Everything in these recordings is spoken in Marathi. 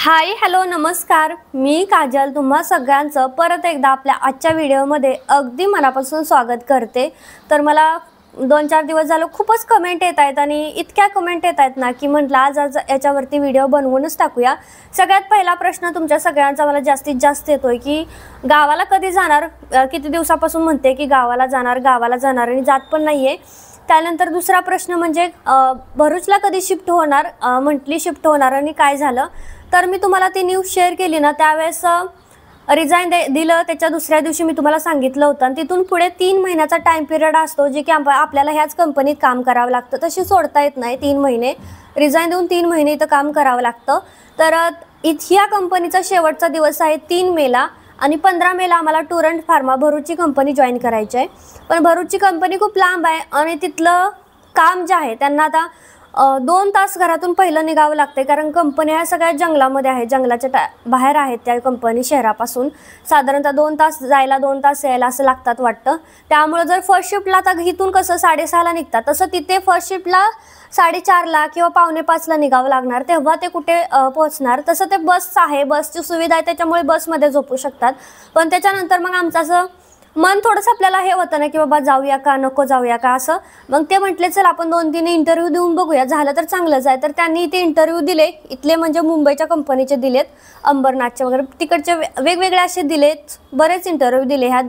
हाय हॅलो नमस्कार, मी काजल तुम्हा सगळ्यांचं परत एकदा आपल्या आजच्या व्हिडिओमध्ये अगदी मनापासून स्वागत करते। तर मला 2-4 दिवस झाले खूपच कमेंट येत आहेत आणि इतक्या कमेंट येत आहेत ना की म्हटलं आज याच्यावरती व्हिडिओ बनवूनच टाकूया। सगळ्यात पहिला प्रश्न तुमच्या सगळ्यांचा मला जास्तीत जास्त येतोय की गावाला कधी जाणार, किती दिवसापासून म्हणते की गावाला जाणार आणि जात पण नाहीये। त्यानंतर दुसरा प्रश्न म्हणजे भरूचला कधी शिफ्ट होणार, म्हटली शिफ्ट होणार आणि काय झालं। तर मी तुम्हाला ती न्यूज शेअर केली ना त्यावेळेस रिझाइन दिलं, त्याच्या दुसऱ्या दिवशी मी तुम्हाला सांगितलं होतं आणि तिथून पुढे 3 महिन्याचा टाइम पिरियड असतो जे की आपल्याला ह्याच कंपनीत काम करावं लागतं, तशी सोडता येत नाही। 3 महिने रिझाइन देऊन 3 महिने इथं काम करावं लागतं। तर ह्या कंपनीचा शेवटचा दिवस आहे 3 मेला आणि 15 मेला आम्हाला टूर अँड फार्मा भरूचची कंपनी जॉईन करायची आहे। पण भरूचची कंपनी खूप लांब आहे आणि तिथलं काम जे आहे त्यांना आता 2 तास घरातून पहिलं निघावं लागते, कारण कंपनी ह्या सगळ्या जंगलामध्ये आहे, जंगलाच्या बाहेर आहेत त्या कंपनी शहरापासून। साधारणतः 2 तास जायला 2 तास यायला असं लागतात वाटतं। त्यामुळे जर फर्स्ट शिफ्टला आता इथून कसं 6:30ला निघतात तसं तिथे फर्स्ट शिफ्टला 4:30ला किंवा 4:45ला निघावं लागणार, तेव्हा ते कुठे पोहोचणार। तसं ते बस आहे, बसची सुविधा आहे त्याच्यामुळे बसमध्ये झोपू शकतात। पण त्याच्यानंतर मग आमचं असं मन थोडंसं आपल्याला हे होतं ना की बाबा जाऊया का नको जाऊया का असं। मग ते म्हटले चल आपण 2-3 इंटरव्ह्यू देऊन बघूया, झालं तर चांगलंच आहे। तर त्यांनी ते इंटरव्ह्यू दिले, इथले म्हणजे मुंबईच्या कंपनीचे दिलेत, अंबरनाथचे वगैरे तिकडचे वेगवेगळे असे दिलेत, बरेच इंटरव्ह्यू दिले ह्या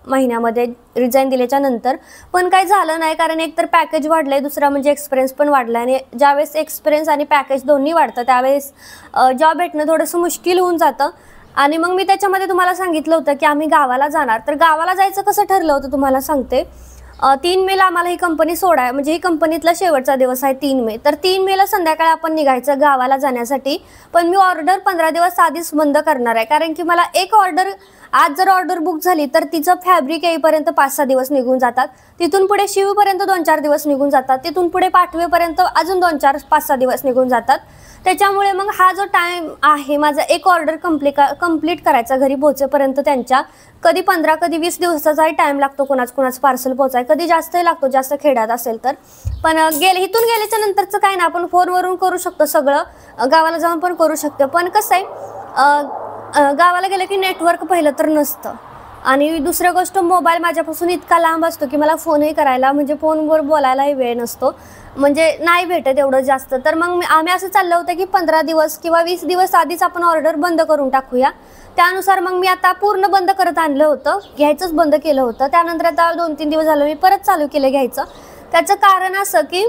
महिन्यामध्ये रिझाइन दिल्याच्या नंतर। पण काही झालं नाही, कारण एक तर पॅकेज वाढलंय, दुसरा म्हणजे एक्सपिरियन्स पण वाढला आणि ज्यावेळेस एक्सपिरियन्स आणि पॅकेज दोन्ही वाढतं त्यावेळेस जॉब भेटणं थोडंसं मुश्किल होऊन जातं। आणि मग मी त्याच्यामध्ये तुम्हाला सांगितलं होतं की आम्ही गावाला जाणार। तर गावाला जायचं कसं ठरलं होतं तुम्हाला सांगते। 3 मेला आम्हाला ही कंपनी सोडाय, म्हणजे ही कंपनीतला शेवटचा दिवस आहे 3 मे। तर 3 मेला संध्याकाळी आपण निघायचं गावाला जाण्यासाठी। पण मी ऑर्डर 15 दिवस आधीच बंद करणार आहे, कारण की मला एक ऑर्डर आज जर ऑर्डर बुक झाली तर तिचं फॅब्रिक येईपर्यंत 5-6 दिवस निघून जातात, तिथून पुढे शिवपर्यंत 2-4 दिवस निघून जातात, तिथून पुढे पाठवेपर्यंत अजून 2-4-5-6 दिवस निघून जातात। त्याच्यामुळे मग हा जो टाइम आहे माझा एक ऑर्डर कंप्लीट करायचा घरी पोहोचेपर्यंत त्यांच्या कधी 15 कधी 20 दिवसाचाही टाइम लागतो, कोणाच पार्सल पोहोचाय, कधी जास्तही लागतो जास्त खेड्यात असेल तर। पण इथून गेल्याच्या नंतरचं काय ना आपण फोनवरून करू शकतो सगळं, गावाला जाऊन पण करू शकतो। पण कसं आहे गावाला गेलं की नेटवर्क पहिलं तर नसतं आणि दुसरी गोष्ट मोबाईल माझ्यापासून इतका लांब असतो की मला फोनही करायला म्हणजे फोनवर बोलायलाही वेळ नसतो, म्हणजे नाही भेटत एवढं जास्त। तर मग आम्ही असं चाललं होतं की 15 दिवस किंवा 20 दिवस आधीच आपण ऑर्डर बंद करून टाकूया। त्यानुसार मग मी आता पूर्ण बंद करत आणलं होतं, घ्यायचंच बंद केलं होतं। त्यानंतर आता 2-3 दिवस झालं मी परत चालू केलं घ्यायचं। त्याचं कारण असं की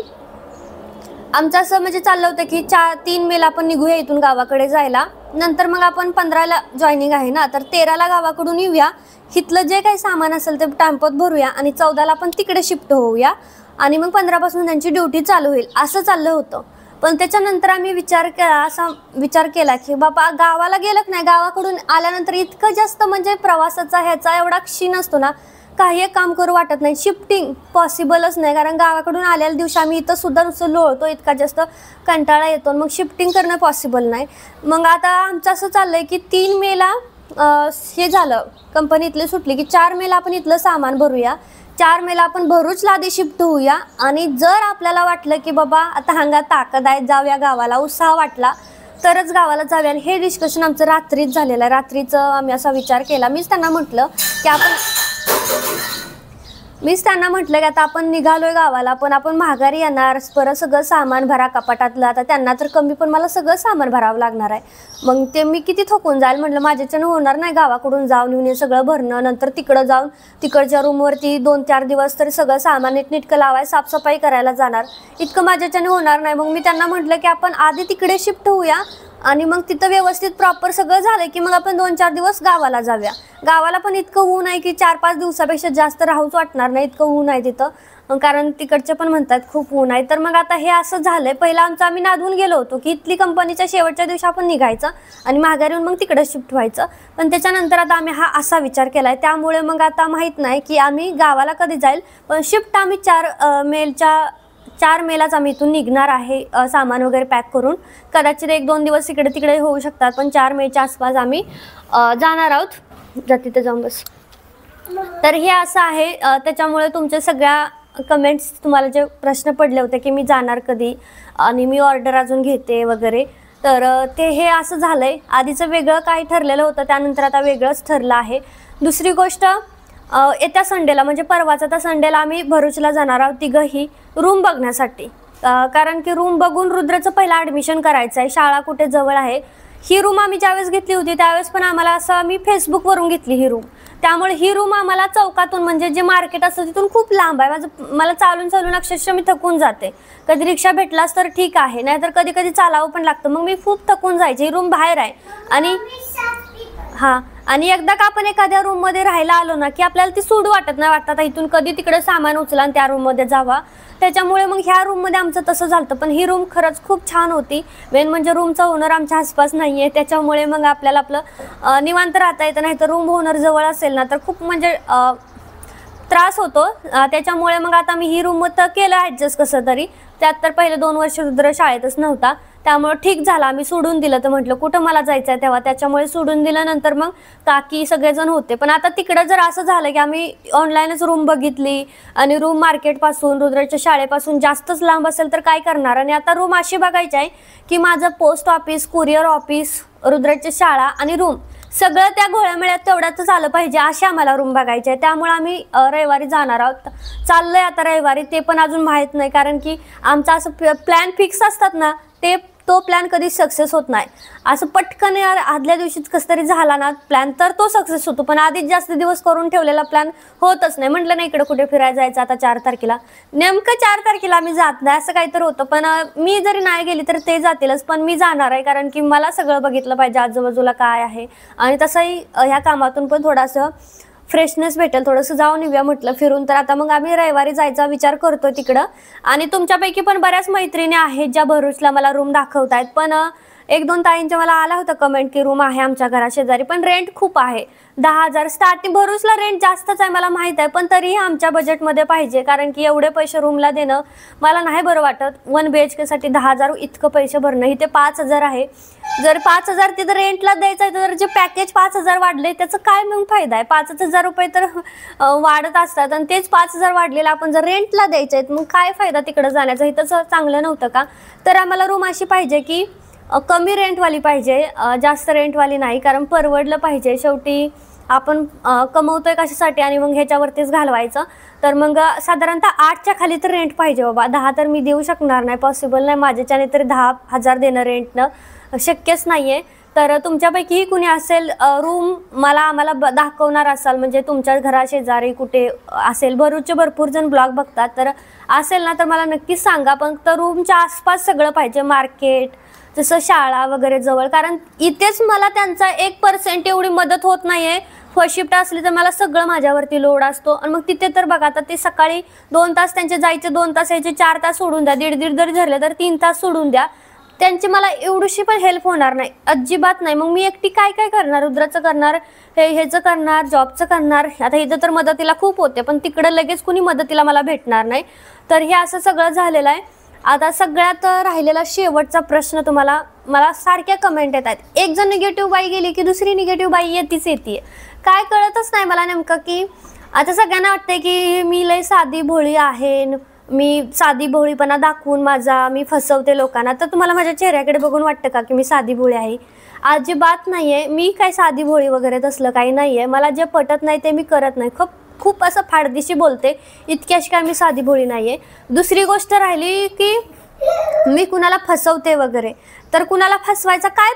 आमचं असं म्हणजे चाललं होतं की 3 मेला आपण निघूया इथून गावाकडे जायला, नंतर मग आपण 15ला जॉईनिंग आहे ना, तर 13ला गावाकडून येऊया, इथलं जे काही सामान असेल ते टेम्पोत भरूया आणि 14ला आपण तिकडे शिफ्ट होऊया आणि मग 15 पासून त्यांची ड्युटी चालू होईल असं चाललं होतं। पण त्याच्यानंतर आम्ही विचार केला की बाबा गावाला गेलं नाही, गावाकडून आल्यानंतर इतकं जास्त म्हणजे प्रवासाचा ह्याचा एवढा क्षीण असतो ना, काही एक काम करू वाटत नाही, शिफ्टिंग पॉसिबलच नाही। कारण गावाकडून आलेल्या दिवशी आम्ही इथं सुद्धा नुसतं लोळतो, इतका जास्त कंटाळा येतो, मग शिफ्टिंग करणं पॉसिबल नाही। मग आता आमचं असं चाललंय की 3 मेला हे झालं, कंपनीतले सुटली की 4 मेला आपण इथलं सामान भरूया, 4 मेला आपण भरूचला आधी शिफ्ट होऊया आणि जर आपल्याला वाटलं की बाबा आता अंगात ताकद आहे जाऊया गावाला, उत्साह वाटला तरच गावाला जाऊया। आणि हे डिस्कशन आमचं रात्रीच झालेलं आहे, रात्रीचं आम्ही असा विचार केला। मीच त्यांना म्हटलं की आता आपण निघालोय गावाला, पण आपण माघारी येणार, परत सगळं सामान भरा कपाटातलं, आता त्यांना तर कमी पण मला सगळं सामान भरावं लागणार आहे, मग ते मी किती थकून जाईल। म्हटलं माझ्याच्यानं होणार नाही गावाकडून जाऊन येऊन हे सगळं भरणं, नंतर तिकडं जाऊन तिकडच्या रूमवरती 2-4 दिवस तरी सगळं सामान नीटनेटकं लावाय, साफसफाई करायला जाणार, इतकं माझ्याच्यानं होणार नाही। मग मी त्यांना म्हटलं की आपण आधी तिकडे शिफ्ट होऊया आणि मग तिथं व्यवस्थित प्रॉपर सगळं झालं की मग आपण 2-4 दिवस गावाला जाऊया। गावाला पण इतकं ऊन आहे की 4-5 दिवसापेक्षा जास्त राहूच वाटणार नाही, इतकं ऊन आहे तिथं, कारण तिकडचे पण म्हणतात खूप ऊन आहे। तर मग आता हे असं झालंय, पहिला आम्ही नादवून गेलो होतो की इथली कंपनीच्या शेवटच्या दिवशी आपण निघायचं आणि माघारी येऊन मग तिकडे शिफ्ट व्हायचं। पण त्याच्यानंतर आता आम्ही हा असा विचार केलाय, त्यामुळे मग आता माहीत नाही की आम्ही गावाला कधी जाईल। पण शिफ्ट आम्ही 4 मेलाच आम्ही इथून निघणार आहे, सामान वगैरे पॅक करून, कदाचित 1-2 दिवस इकडे तिकडे होऊ शकतात, पण 4 मेच्या आसपास आम्ही जाणार आहोत, तिथे जाऊन बस। तर हे असं आहे, त्याच्यामुळे तुमच्या सगळ्या कमेंट्स, तुम्हाला जे प्रश्न पडले होते की मी जाणार कधी आणि मी ऑर्डर अजून घेते वगैरे, तर ते हे असं झालंय, आधीचं वेगळं काही ठरलेलं होतं, त्यानंतर आता वेगळंच ठरलं आहे. दुसरी गोष्ट, येत्या संडेला म्हणजे परवाचा त्या संडेला आम्ही भरूचला जाणार आहोत तिघंही रूम बघण्यासाठी. कारण की रूम बघून रुद्रचं पहिलं ॲडमिशन करायचं आहे, शाळा कुठे जवळ आहे. ही रूम आम्ही ज्यावेळेस घेतली होती त्यावेळेस पण आम्हाला असं आम्ही फेसबुकवरून घेतली ही रूम, त्यामुळे ही रूम आम्हाला चौकातून म्हणजे जे मार्केट असतं तिथून खूप लांब आहे. मला चालून चालून अक्षरशः मी थकून जाते. कधी रिक्षा भेटलास तर ठीक आहे, नाहीतर कधी कधी चालावं पण लागतं, मग मी खूप थकून जायची. ही रूम बाहेर आहे आणि एकदा का आपण एखाद्या रूममध्ये राहायला आलो ना की आपल्याला ती सूड वाटत नाही, वाटतं इथून कधी तिकडे सामान उचला आणि त्या रूममध्ये जावा. त्याच्यामुळे मग ह्या रूममध्ये आमचं तसं झालं. पण ही रूम खरंच खूप छान होती. मेन म्हणजे रूमचा ओनर आमच्या आसपास नाही आहे, त्याच्यामुळे मग आपल्याला आपलं निवांत राहता येतं. नाही तर रूम ओनर जवळ असेल ना तर खूप म्हणजे त्रास होतो. त्याच्यामुळे मग आता मी ही रूम तर केलं ॲडजस्ट कसं तरी. त्यात तर पहिले 2 वर्ष रुद्र शाळेतच नव्हता, त्यामुळे ठीक झालं, आम्ही सोडून दिलं. तर म्हटलं कुठं मला जायचं आहे तेव्हा, त्याच्यामुळे सोडून दिलं. नंतर मग काकी सगळेजण होते. पण आता तिकडं जर असं झालं की आम्ही ऑनलाईनच रूम बघितली आणि रूम मार्केटपासून रुद्राच्या शाळेपासून जास्तच लांब असेल तर काय करणार. आणि आता रूम अशी बघायची आहे की माझं पोस्ट ऑफिस, कुरिअर ऑफिस, रुद्राची शाळा आणि रूम सगळं त्या घोळ्यामेळ्यात तेवढ्यातच आलं पाहिजे, अशी आम्हाला रूम बघायची आहे. त्यामुळे आम्ही रविवारी जाणार आहोत. चाललंय आता रविवारी, ते पण अजून माहीत नाही. कारण की आमचा असं प्लॅन फिक्स असतात ना, तो प्लॅन कधी सक्सेस होत नाही. असं पटकन आदल्या दिवशीच कसं तरी झाला ना प्लॅन तर तो सक्सेस होतो, पण आधीच जास्त दिवस करून ठेवलेला प्लॅन होतच नाही. म्हटलं नाही इकडे कुठे फिरायला जायचं आता 4 तारखेला, नेमकं 4 तारखेला आम्ही जात नाही असं काहीतरी होतं. पण मी जरी नाही गेली तर ते जातीलच, पण मी जाणार आहे. कारण की मला सगळं बघितलं पाहिजे आजूबाजूला काय आहे. आणि तसंही ह्या कामातून पण थोडंसं फ्रेशनेस भेटेल, थोडंसं जाऊन येऊया म्हटलं फिरून. तर आता मग आम्ही रविवारी जायचा विचार करतोय तिकडं. आणि तुमच्यापैकी पण बऱ्याच मैत्रिणी आहेत ज्या भरूचला मला रूम दाखवत आहेत. पण 1-2 ताईंच्या मला आला होता कमेंट की रूम आहे आमच्या घराशेजारी, पण रेंट खूप आहे. 10,000 स्टार्टिंग. भरूचला रेंट जास्तच आहे मला माहीत आहे, पण तरीही आमच्या बजेटमध्ये पाहिजे. कारण की एवढे पैसे रूमला देणं मला नाही बरं वाटत. 1 BHK साठी 10,000 इतकं पैसे भरणं. इथे 5,000 आहे. जर 5,000 तिथं रेंटला द्यायचं आहे तर जे पॅकेज 5,000 वाढले त्याचं काय मग फायदा आहे. 5,000 रुपये तर वाढत असतात आणि तेच 5,000 वाढलेलं आपण जर रेंटला द्यायचं आहे मग काय फायदा तिकडं जाण्याचा. इथंच चांगलं नव्हतं का. तर आम्हाला रूम अशी पाहिजे की कमी रेंटवाली पाहिजे, जास्त रेंटवाली नाही. कारण परवडलं पाहिजे. शेवटी आपण कमवतोय कशासाठी आणि मग ह्याच्यावरतीच घालवायचं. तर मग साधारणतः 8च्या खाली तर रेंट पाहिजे बाबा. 10 तर मी देऊ शकणार नाही, पॉसिबल नाही माझ्याच्याने. तरी 10,000 देणं रेंटनं शक्यच नाही आहे. तर तुमच्यापैकीही कुणी असेल रूम आम्हाला दाखवणार असाल, म्हणजे तुमच्या घराशेजारी कुठे असेल. भरूचचे भरपूर जण ब्लॉग बघतात, तर असेल ना तर मला नक्कीच सांगा. पण तर रूमच्या आसपास सगळं पाहिजे, मार्केट जसं शाळा वगैरे जवळ. कारण इथेच मला त्यांचा 1% एवढी मदत होत नाही आहे. फर्स्ट शिफ्ट असली तर मला सगळं माझ्यावरती लोड असतो. आणि मग तिथे तर बघा आता ते सकाळी 2 तास त्यांचे जायचे, 2 तास यायचे, 4 तास सोडून द्या. 1.5 जरी धरले तर 3 तास सोडून द्या. त्यांची मला एवढीशी पण हेल्प होणार नाही, अजिबात नाही. मग मी एकटी काय काय करणार. रुद्राचं करणार, ह्याचं करणार, जॉबचं करणार. आता इथं तर मदतीला खूप होते, पण तिकडं लगेच कुणी मदतीला मला भेटणार नाही. तर हे असं सगळं झालेलं आहे. आता सगळ्यात राहिलेला शेवटचा प्रश्न तुम्हाला, मला सारख्या कमेंट येत आहेत. एक जण निगेटिव्ह बाई गेली की दुसरी निगेटिव्ह बाई येते. काय कळतच नाही मला नेमकं. की आता सगळ्यांना वाटते की मी लय साधी भोळी आहे, मी साधी भोळीपणा दाखवून मी फसवते लोकांना. तर तुम्हाला माझ्या चेहऱ्याकडे बघून वाटतं का की मी साधी भोळी आहे? अजिबात नाही आहे. मी काय साधी भोळी वगैरे तसलं काही नाही आहे. मला जे पटत नाही ते मी करत नाही. खूप असं फाडदिशी बोलते, इतकी अशी काय मी साधी भोळी नाही आहे. दुसरी गोष्ट राहिली की मी कुणाला फसवते वगैरे, तर कुणाला फसवायचा काय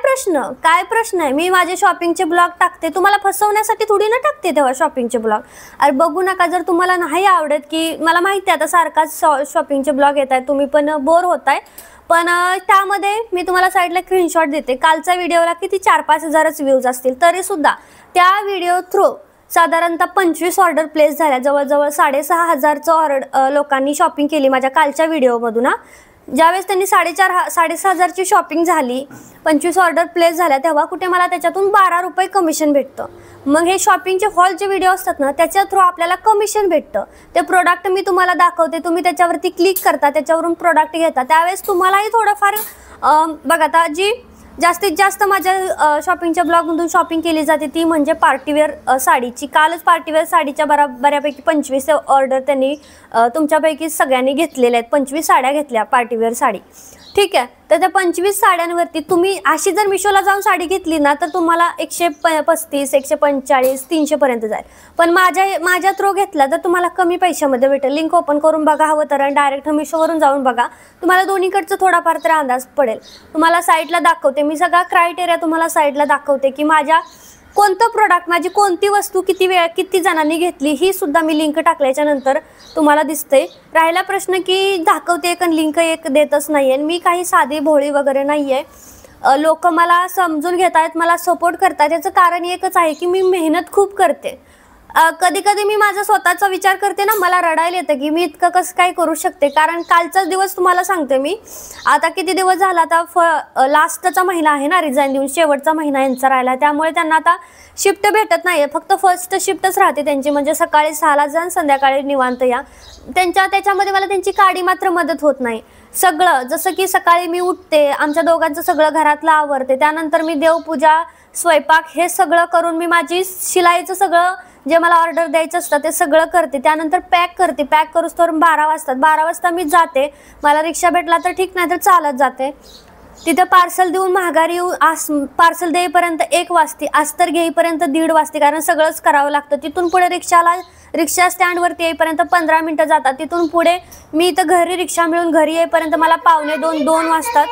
प्रश्न आहे. मी माझे शॉपिंगचे ब्लॉग टाकते, तुम्हाला फसवण्यासाठी थोडी ना टाकते तेव्हा शॉपिंगचे ब्लॉग. अरे बघू नका, जर तुम्हाला नाही आवडत, की मला माहिती आहे आता सारखाच शॉपिंगचे ब्लॉग येत आहेत, तुम्ही पण बोर होताय. पण त्यामध्ये मी तुम्हाला साईडला स्क्रीनशॉट देते. कालच्या व्हिडिओला किती 4-5 हजारच व्ह्यूज असतील, तरीसुद्धा त्या व्हिडिओ थ्रू साधारणतः 25 ऑर्डर प्लेस झाल्या. जवळजवळ 6,500 लोकांनी शॉपिंग केली माझ्या कालच्या व्हिडिओमधून. ज्यावेळेस त्यांनी 6,500ची शॉपिंग झाली, 25 ऑर्डर प्लेस झाल्या, तेव्हा कुठे मला त्याच्यातून 12 रुपये कमिशन भेटतं. मग हे शॉपिंगचे हॉलचे व्हिडिओ असतात ना, त्याच्या थ्रू आपल्याला कमिशन भेटतं. ते प्रोडक्ट मी तुम्हाला दाखवते, तुम्ही त्याच्यावरती क्लिक करता, त्याच्यावरून प्रोडक्ट घेता. त्यावेळेस तुम्हालाही थोडंफार बघा. आता जी जास्तीत जास्त माझ्या शॉपिंगच्या ब्लॉगमधून शॉपिंग केली जाते ती म्हणजे पार्टीवेअर साडीची. कालच पार्टीवेअर साडीच्या बऱ्यापैकी 25 ऑर्डर त्यांनी तुमच्यापैकी सगळ्यांनी घेतलेल्या आहेत. 25 साड्या घेतल्या पार्टीवेअर साडी. ठीक आहे. तर त्या 25 साड्यांवरती तुम्ही अशी जर मिशोला जाऊन साडी घेतली ना तर तुम्हाला 135, 145, 300 पर्यंत जाईल. पण माझ्या थ्रू घेतला तर तुम्हाला कमी पैशामध्ये भेटेल. लिंक ओपन करून बघा हवं तर, आणि डायरेक्ट मिशोवरून जाऊन बघा. तुम्हाला दोन्हीकडचं थोडाफार तर अंदाज पडेल. तुम्हाला साईटला दाखवते मी, सगळा क्रायटेरिया तुम्हाला साईटला दाखवते की माझ्या कोणतं प्रोडक्ट, माझी कोणती वस्तू किती वेळ किती जणांनी घेतली ही सुद्धा मी लिंक टाकल्याच्या नंतर तुम्हाला दिसते. राहिला प्रश्न की दाखवते एक लिंक एक देतच नाही आहे. मी काही साधी भोळी वगैरे नाही आहे. लोक मला समजून घेत आहेत, मला सपोर्ट करतात. याचं कारण एकच आहे की मी मेहनत खूप करते. कधी कधी मी माझा स्वतःचा विचार करते ना, मला रडायला येतं की मी इतकं कसं काय करू शकते. कारण कालचाच दिवस तुम्हाला सांगते मी, आता किती दिवस झाला, आता लास्टचा महिना आहे ना रिझाईन देऊन, शेवटचा महिना यांचा राहिला. त्यामुळे त्यांना आता शिफ्ट भेटत नाही आहे, फक्त फर्स्ट शिफ्टच राहते त्यांची, म्हणजे सकाळी 6ला जा संध्याकाळी निवांत या. त्याच्यामध्ये मला त्यांची काडी मात्र मदत होत नाही. सगळं जसं की सकाळी मी उठते, आमच्या दोघांचं सगळं घरातलं आवरते, त्यानंतर मी देवपूजा, स्वयंपाक हे सगळं करून मी माझी शिलाईचं सगळं जे मला ऑर्डर द्यायचं असतं ते सगळं करते. त्यानंतर पॅक करते. पॅक करूच तर 12 वाजतात. 12 वाजता मी जाते. मला रिक्षा भेटला तर ठीक, नाही तर चालत जाते. तिथं पार्सल देऊन माघारी पार्सल देईपर्यंत 1 वाजते. अस्तर घेईपर्यंत 1:30 वाजते, कारण सगळंच करावं लागतं. तिथून पुढे रिक्षा स्टँडवरती येईपर्यंत 15 मिनटं जातात. तिथून पुढे मी इथं घरी रिक्षा मिळून घरी येईपर्यंत मला 1:45-2 वाजतात.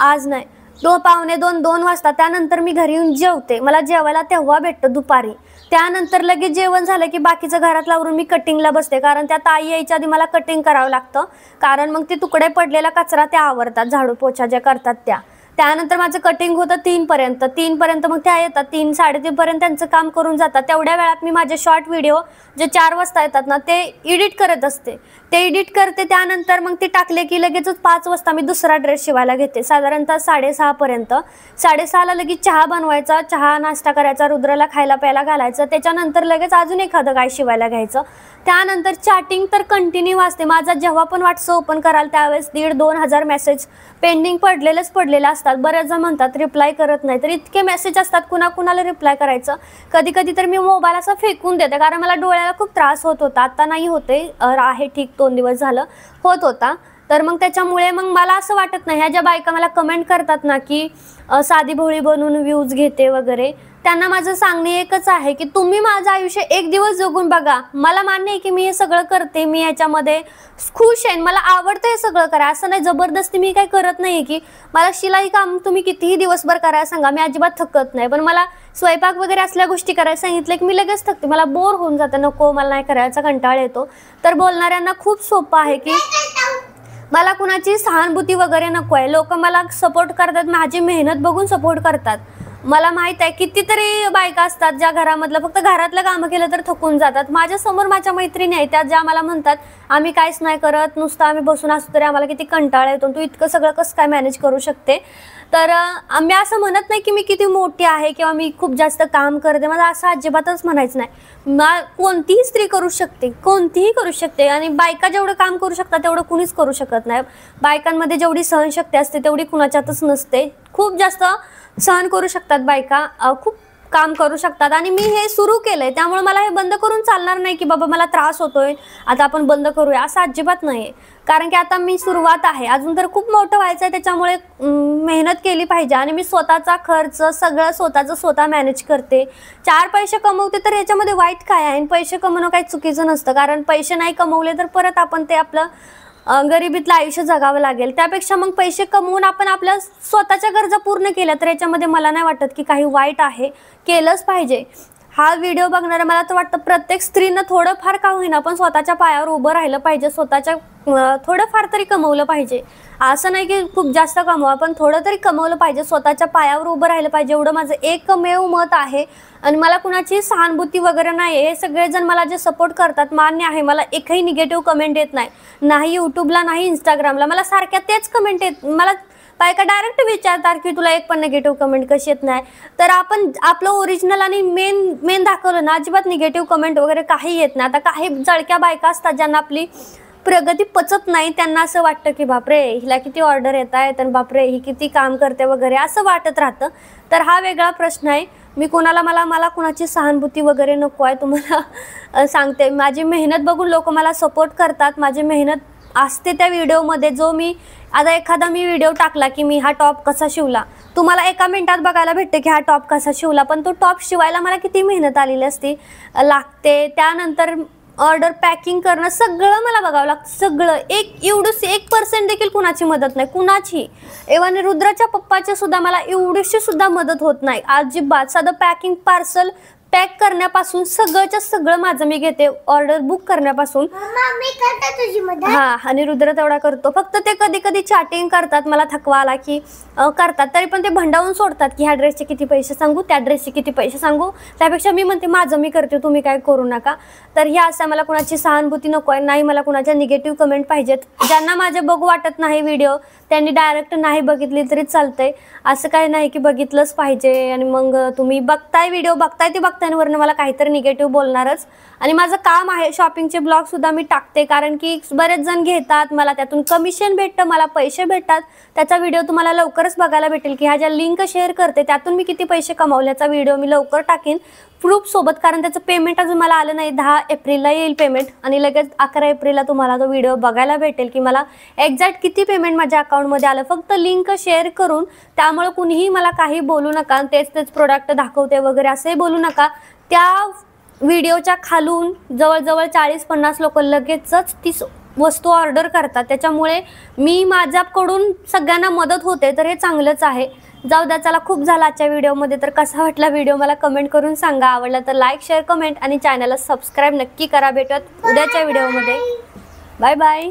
आज नाही, 1:45-2 वाजता. त्यानंतर मी घरी येऊन जेवते. मला जेवायला तेव्हा भेटतं दुपारी. त्यानंतर लगेच जेवण झालं की बाकीचं घरात लावून मी कटिंगला बसते, कारण त्या ताई यायच्या आधी मला कटिंग करावं लागतं. कारण मग ते तुकडे पडलेला कचरा त्या आवरतात, झाडू पोछा ज्या करतात त्या. त्यानंतर माझं कटिंग होतं 3 पर्यंत मग त्या येतात. 3-3:30 पर्यंत त्यांचं काम करून जातात. तेवढ्या वेळात मी माझे शॉर्ट व्हिडिओ जे 4 वाजता येतात ना ते एडिट करत असते. ते एडिट करते. त्यानंतर मग ते टाकले की लगेचच 5 वाजता मी दुसरा ड्रेस शिवायला घेते. साधारणतः 6:30 पर्यंत. 6:30ला लगेच चहा बनवायचा, चहा नाश्ता करायचा, रुद्राला खायला प्यायला घालायचं. त्याच्यानंतर लगेच अजून एखादं काय शिवायला घ्यायचं. त्यानंतर चॅटिंग तर कंटिन्यू असते. माझा जेव्हा पण व्हॉट्सअप ओपन कराल त्यावेळेस 1,500-2,000 हजार मेसेज पेंडिंग पडलेले असतात. बरेच जण म्हणतात रिप्लाय करत नाही, तर इतके मेसेज असतात, कुणाला रिप्लाय करायचं. कधी कधी तर मी मोबाईल असा फेकून देते, कारण मला डोळ्याला खूप त्रास होत होता. आता नाही होते, आहे ठीक, 2 दिवस झालं होत होता. तर मग त्याच्यामुळे मग मला असं वाटत नाही, ह्या ज्या बायका मला कमेंट करतात ना की साधी भोळी बनवून व्ह्यूज घेते वगैरे, त्यांना माझं सांगणे एकच आहे की तुम्ही माझं आयुष्य एक दिवस जगून बघा. मला मान्य आहे की मी हे सगळं करते, मी ह्याच्यामध्ये खुश आहे, मला आवडतं हे सगळं करा. असं नाही जबरदस्ती मी काही करत नाही की मला शिलाई काम तुम्ही कितीही दिवसभर करायला सांगा, मी अजिबात थकत नाही. पण मला स्वयंपाक वगैरे असल्या गोष्टी करायला सांगितलं की मी लगेच थकते, मला बोर होऊन जातं, नको मला नाही करायचा, कंटाळा येतो. तर बोलणाऱ्यांना खूप सोपं आहे की मला कुणाची सहानुभूती वगैरे नको आहे. लोक मला सपोर्ट करतात, माझी मेहनत बघून सपोर्ट करतात. मला माहित आहे कितीतरी बायका असतात ज्या घरामधलं फक्त घरातलं कामं केलं तर थकून जातात. माझ्यासमोर माझ्या मैत्रिणी आहेत त्या ज्या मला म्हणतात आम्ही काहीच नाही करत, नुसतं आम्ही बसून असतो तरी आम्हाला किती कंटाळा येतो, तू इतकं सगळं कसं काय मॅनेज करू शकते. तर आम्ही असं म्हणत नाही की मी किती मोठी आहे किंवा मी खूप जास्त काम करते, मला असं अजिबातच म्हणायचं नाही. कोणतीही स्त्री करू शकते, कोणतीही करू शकते. आणि बायका जेवढं काम करू शकतात तेवढं कुणीच करू शकत नाही. बायकांमध्ये जेवढी सहनशक्ती असते तेवढी कुणाच्यातच नसते. खूप जास्त सहन करू शकतात बायका, खूप काम करू शकतात. आणि मी हे सुरू केलंय त्यामुळे मला हे बंद करून चालणार नाही की बाबा मला त्रास होतोय आता आपण बंद करूया, असं अजिबात नाही. कारण की आता मी सुरुवात आहे, अजून तर खूप मोठं व्हायचं आहे, त्याच्यामुळे मेहनत केली पाहिजे. आणि मी स्वतःचा खर्च सगळं स्वतः मॅनेज करते. 4 पैसे कमवते तर याच्यामध्ये वाईट काय आहे. पैसे कमवणं काही चुकीचं नसतं, कारण पैसे नाही कमवले तर परत आपण ते आपलं गरिबीतलं आयुष्य जगावं लागेल. त्यापेक्षा मग पैसे कमवून आपण आपल्या स्वतःच्या गरजा पूर्ण केल्या तर याच्यामध्ये मला नाही वाटत की काही वाईट आहे, केलंच पाहिजे. हा व्हिडिओ बघणारा मला तर वाटतं प्रत्येक स्त्रीनं थोडंफार का होईना पण स्वतःच्या पायावर उभं राहिलं पाहिजे, स्वतःच्या थोडंफार तरी कमवलं पाहिजे. असं नाही की खूप जास्त कमवा, पण थोडं तरी कमवलं पाहिजे, स्वतःच्या पायावर उभं राहिलं पाहिजे, एवढं माझं एकमेव मत आहे. आणि मला कुणाची सहानुभूती वगैरे नाही. हे सगळेजण मला जे सपोर्ट करतात मान्य आहे, मला एकही निगेटिव्ह कमेंट येत नाही यूट्यूबला नाही इंस्टाग्रामला. मला सारख्या तेच कमेंट येत, मला बायका डायरेक्ट विचारतात की तुला एक पण निगेटिव्ह कमेंट कशी येत नाही. तर आपण आपलं ओरिजिनल आणि मेन दाखवलं ना, अजिबात निगेटिव्ह कमेंट वगैरे काही येत नाही. आता काही जळक्या बायका असतात ज्यांना आपली प्रगती पचत नाही, त्यांना असं वाटतं की बापरे हिला किती ऑर्डर येत आहेत आणि बापरे ही किती काम करते वगैरे असं वाटत राहतं. तर हा वेगळा प्रश्न आहे. मी कोणाला मला कुणाची सहानुभूती वगैरे नको आहे. तुम्हाला सांगते माझी मेहनत बघून लोक मला सपोर्ट करतात, माझी मेहनत असते त्या व्हिडिओमध्ये, जो मी आता एखादा व्हिडिओ टाकला की मी हा टॉप कसा शिवला, तुम्हाला एका मिनिटात बघायला भेटते की हा टॉप कसा शिवला, पण तो टॉप शिवायला मला किती मेहनत आलेली असते लागते. त्यानंतर ऑर्डर पॅकिंग करणं सगळं मला बघावं लागतं, सगळं. एवढंच 1% देखील कुणाची मदत नाही, कुणाची. इव्हन रुद्राच्या पप्पाची सुद्धा मला एवढीशी सुद्धा मदत होत नाही अजिबात. साधं पॅकिंग पार्सल पॅक करण्यापासून सगळंच्या सगळं माझं मी घेते, ऑर्डर बुक करण्यापासून. हा, आणि रुद्र तेवढा करतो. फक्त ते कधी कधी चॅटिंग करतात, मला थकवा आला की करतात, तरी पण ते भंडावून सोडतात की ह्या ड्रेसचे किती पैसे सांगू, त्या ड्रेसचे किती पैसे सांगू. त्यापेक्षा मी म्हणते माझं मी करते, तुम्ही काय करू नका. तर ह्या असं मला कुणाची सहानुभूती नको आहे, नाही मला कुणाच्या निगेटिव्ह कमेंट पाहिजेत. ज्यांना माझे बघू वाटत नाही व्हिडिओ त्यांनी डायरेक्ट नाही बघितली तरी चालतंय. असं काही नाही की बघितलंच पाहिजे आणि मग तुम्ही बघताय व्हिडिओ बघताय ते बघतायवरनं मला काहीतरी निगेटिव्ह बोलणारच. आणि माझं काम आहे शॉपिंगचे ब्लॉग सुद्धा मी टाकते, कारण की बरेच जण घेतात, मला त्यातून कमिशन भेटतं, मला पैसे भेटतात. त्याचा व्हिडिओ तुम्हाला लवकरच बघायला भेटेल की ह्या ज्या लिंक शेअर करते त्यातून मी किती पैसे कमावल्याचा व्हिडिओ मी लवकर टाकेन प्रूफ सोबत, कारण त्याचं पेमेंट अजून मला आलं नाही. 10 एप्रिलला येईल पेमेंट आणि लगेच 11 एप्रिलला तुम्हाला तो व्हिडिओ बघायला भेटेल की मला एक्झॅक्ट किती पेमेंट माझ्या अकाउंटमध्ये आलं. फक्त लिंक शेअर करून, त्यामुळे कुणीही मला काही बोलू नका, तेच प्रोडक्ट दाखवते वगैरे असंही बोलू नका. त्या व्हिडिओच्या खालून जवळजवळ 40-50 लोक लगेचच ती वस्तू ऑर्डर करतात. त्याच्यामुळे मी माझ्याकडून सगळ्यांना मदत होते, तर हे चांगलंच आहे. जाऊ द्या, चला खूप झाला आजच्या व्हिडिओमध्ये. तर कसा वाटला व्हिडिओ मला कमेंट करून सांगा. आवडला तर लाईक शेअर कमेंट आणि चॅनलला सबस्क्राईब नक्की करा. भेटत उद्याच्या व्हिडिओमध्ये. Bye bye.